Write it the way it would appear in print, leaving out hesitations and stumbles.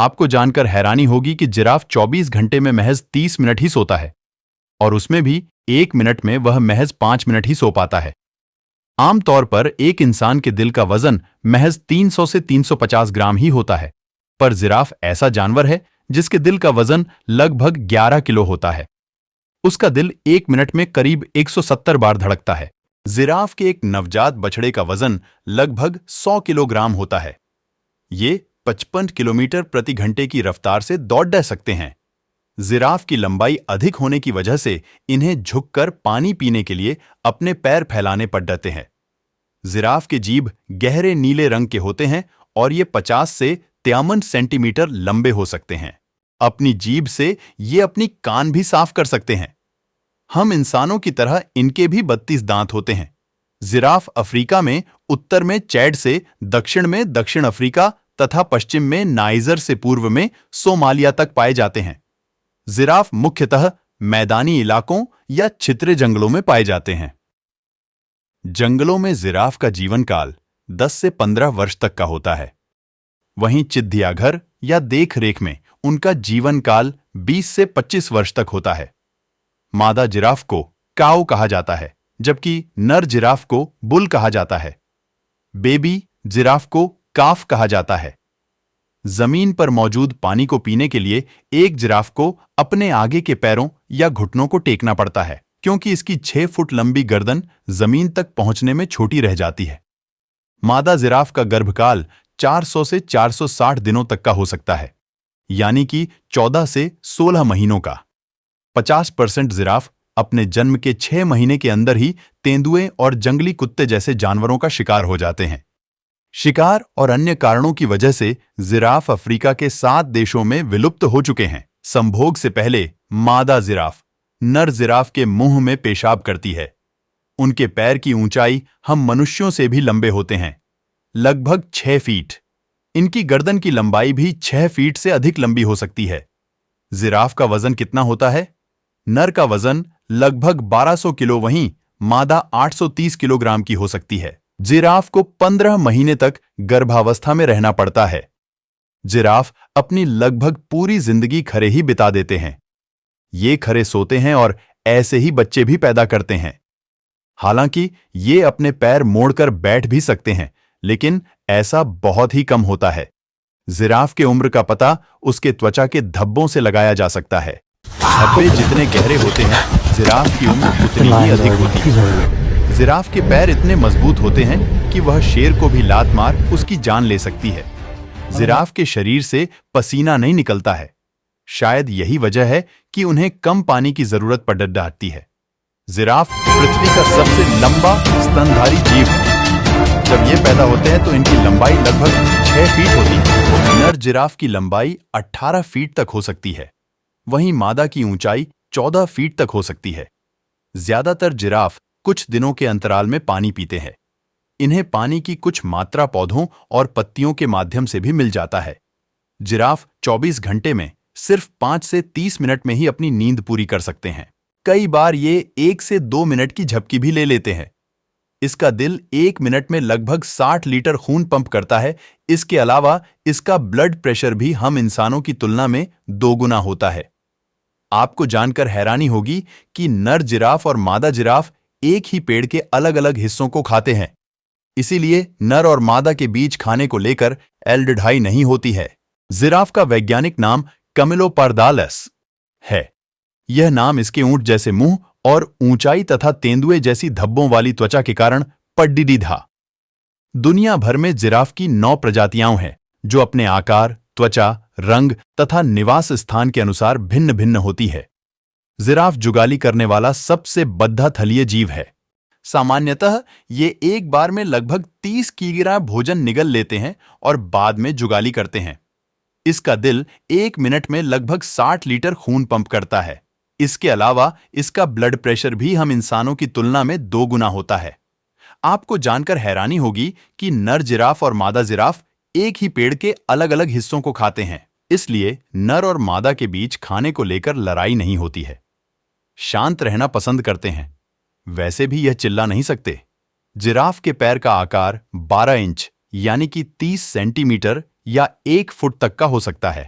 आपको जानकर हैरानी होगी कि जिराफ 24 घंटे में महज 30 मिनट ही सोता है और उसमें भी 1 मिनट में वह महज 5 मिनट ही सो पाता है। आमतौर पर एक इंसान के दिल का वजन महज 300 से 350 ग्राम ही होता है, पर जिराफ ऐसा जानवर है जिसके दिल का वजन लगभग 11 किलो होता है। उसका दिल 1 मिनट में करीब 170 बार धड़कता है। जिराफ के एक नवजात बछड़े का वजन लगभग 100 किलोग्राम होता है। ये 55 किलोमीटर प्रति घंटे की रफ्तार से दौड़ सकते हैं। जिराफ की लंबाई अधिक होने की वजह से इन्हें झुककर पानी पीने के लिए अपने पैर फैलाने पड़ते हैं। जिराफ के जीभ गहरे नीले रंग के होते हैं और ये 50 से 53 सेंटीमीटर लंबे हो सकते हैं। अपनी जीभ से ये अपनी कान भी साफ कर सकते हैं। हम इंसानों की तरह इनके भी 32 दांत होते हैं। जिराफ अफ्रीका में उत्तर में चैड से, दक्षिण में दक्षिण अफ्रीका तथा पश्चिम में नाइजर से पूर्व में सोमालिया तक पाए जाते हैं। जिराफ मुख्यतः मैदानी इलाकों या छितरे जंगलों में पाए जाते हैं। जंगलों में जिराफ का जीवन काल 10 से 15 वर्ष तक का होता है। वहीं चिड़ियाघर या देख-रेख में उनका जीवन काल 20 से 25 वर्ष तक होता है। मादा जिराफ को काऊ कहा जाता है, जबकि नर जिराफ को बुल कहा जाता है। बेबी जिराफ को काफ कहा जाता है। जमीन पर मौजूद पानी को पीने के लिए एक जिराफ को अपने आगे के पैरों या घुटनों को टेकना पड़ता है, क्योंकि इसकी 6 फुट लंबी गर्दन जमीन तक पहुंचने में छोटी रह जाती है। मादा जिराफ का गर्भकाल 400 से 460 दिनों तक का हो सकता है, यानी कि 14 से 16 महीनों का। 50% जिराफ अपने जन्म के 6 महीने के अंदर ही तेंदुए और जंगली कुत्ते जैसे जानवरों का शिकार हो जाते हैं। शिकार और अन्य कारणों की वजह से जिराफ अफ्रीका के 7 देशों में विलुप्त हो चुके हैं। संभोग से पहले मादा जिराफ नर जिराफ के मुंह में पेशाब करती है। उनके पैर की ऊंचाई हम मनुष्यों से भी लंबे होते हैं, लगभग 6 फीट। इनकी गर्दन की लंबाई भी 6 फीट से अधिक लंबी हो सकती है। जिराफ का वजन कितना होता है? नर का वजन लगभग 1200 किलो, वहीं मादा 830 किलोग्राम की हो सकती है। जिराफ को 15 महीने तक गर्भावस्था में रहना पड़ता है। जिराफ अपनी लगभग पूरी जिंदगी खड़े ही बिता देते हैं। ये खड़े सोते हैं और ऐसे ही बच्चे भी पैदा करते हैं। हालांकि ये अपने पैर मोड़कर बैठ भी सकते हैं, लेकिन ऐसा बहुत ही कम होता है। जिराफ के उम्र का पता उसके त्वचा के धब्बों से लगाया जा सकता है। धब्बे जितने गहरे होते हैं, जिराफ की उम्र उतनी ही अधिक होती है। जिराफ के पैर इतने मजबूत होते हैं कि वह शेर को भी लात मार उसकी जान ले सकती है। जिराफ के शरीर से पसीना नहीं निकलता है। शायद यही वजह है कि उन्हें कम पानी की जरूरत पड़ जाती है। जिराफ पृथ्वी का सबसे लंबा स्तनधारी जीव है। जब ये पैदा होते हैं तो इनकी लंबाई लगभग 6 फीट होती है। नर जिराफ की लंबाई 18 फीट तक हो सकती है, वहीं मादा की ऊंचाई 14 फीट तक हो सकती है। ज्यादातर जिराफ कुछ दिनों के अंतराल में पानी पीते हैं। इन्हें पानी की कुछ मात्रा पौधों और पत्तियों के माध्यम से भी मिल जाता है। जिराफ 24 घंटे में सिर्फ 5 से 30 मिनट में ही अपनी नींद पूरी कर सकते हैं। कई बार ये 1 से 2 मिनट की झपकी भी ले लेते हैं। इसका दिल 1 मिनट में लगभग 60 लीटर खून पंप करता है। इसके अलावा इसका ब्लड प्रेशर भी हम इंसानों की तुलना में 2 गुना होता है। आपको जानकर हैरानी होगी कि नर जिराफ और मादा जिराफ एक ही पेड़ के अलग अलग हिस्सों को खाते हैं। इसीलिए नर और मादा के बीच खाने को लेकर एल्डिहाइड नहीं होती है। जिराफ का वैज्ञानिक नाम कैमेलोपार्डालस है। यह नाम इसके ऊंट जैसे मुंह और ऊंचाई तथा तेंदुए जैसी धब्बों वाली त्वचा के कारण पड्डिडी था। दुनिया भर में जिराफ की 9 प्रजातियां हैं, जो अपने आकार, त्वचा, रंग तथा निवास स्थान के अनुसार भिन्न भिन्न होती है। जिराफ जुगाली करने वाला सबसे बद्धा थलीय जीव है। सामान्यतः ये एक बार में लगभग 30 किलोग्राम भोजन निगल लेते हैं और बाद में जुगाली करते हैं। इसका दिल 1 मिनट में लगभग 60 लीटर खून पंप करता है। इसके अलावा इसका ब्लड प्रेशर भी हम इंसानों की तुलना में 2 गुना होता है। आपको जानकर हैरानी होगी कि नर जिराफ और मादा जिराफ एक ही पेड़ के अलग अलग हिस्सों को खाते हैं। इसलिए नर और मादा के बीच खाने को लेकर लड़ाई नहीं होती है। शांत रहना पसंद करते हैं। वैसे भी यह चिल्ला नहीं सकते। जिराफ के पैर का आकार 12 इंच यानी कि 30 सेंटीमीटर या 1 फुट तक का हो सकता है।